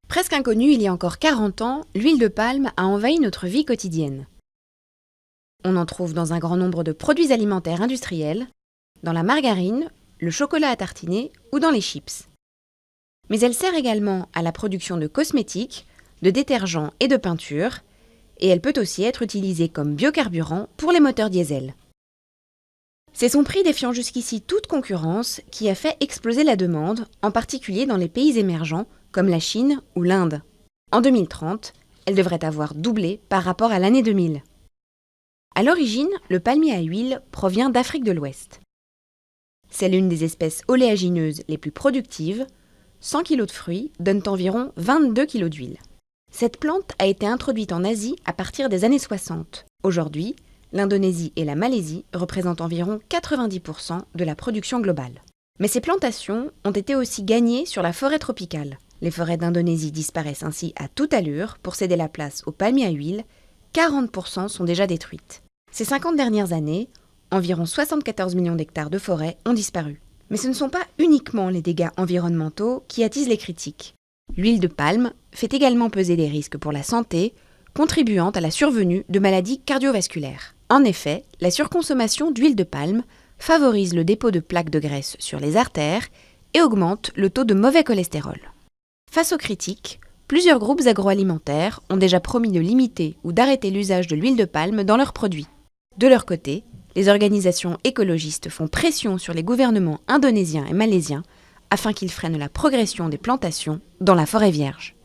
Presque inconnue il y a encore 40 ans, l'huile de palme a envahi notre vie quotidienne. On en trouve dans un grand nombre de produits alimentaires industriels, dans la margarine, le chocolat à tartiner ou dans les chips. Mais elle sert également à la production de cosmétiques, de détergents et de peintures, et elle peut aussi être utilisée comme biocarburant pour les moteurs diesel. C'est son prix défiant jusqu'ici toute concurrence qui a fait exploser la demande, en particulier dans les pays émergents comme la Chine ou l'Inde. En 2030, elle devrait avoir doublé par rapport à l'année 2000. À l'origine, le palmier à huile provient d'Afrique de l'Ouest. C'est l'une des espèces oléagineuses les plus productives. 100 kg de fruits donnent environ 22 kg d'huile. Cette plante a été introduite en Asie à partir des années 60. Aujourd'hui, l'Indonésie et la Malaisie représentent environ 90% de la production globale. Mais ces plantations ont été aussi gagnées sur la forêt tropicale. Les forêts d'Indonésie disparaissent ainsi à toute allure pour céder la place aux palmiers à huile. 40% sont déjà détruites. Ces 50 dernières années, environ 74 millions d'hectares de forêt ont disparu. Mais ce ne sont pas uniquement les dégâts environnementaux qui attisent les critiques. L'huile de palme fait également peser des risques pour la santé, contribuant à la survenue de maladies cardiovasculaires. En effet, la surconsommation d'huile de palme favorise le dépôt de plaques de graisse sur les artères et augmente le taux de mauvais cholestérol. Face aux critiques, plusieurs groupes agroalimentaires ont déjà promis de limiter ou d'arrêter l'usage de l'huile de palme dans leurs produits. De leur côté, les organisations écologistes font pression sur les gouvernements indonésiens et malaisiens afin qu'ils freinent la progression des plantations dans la forêt vierge.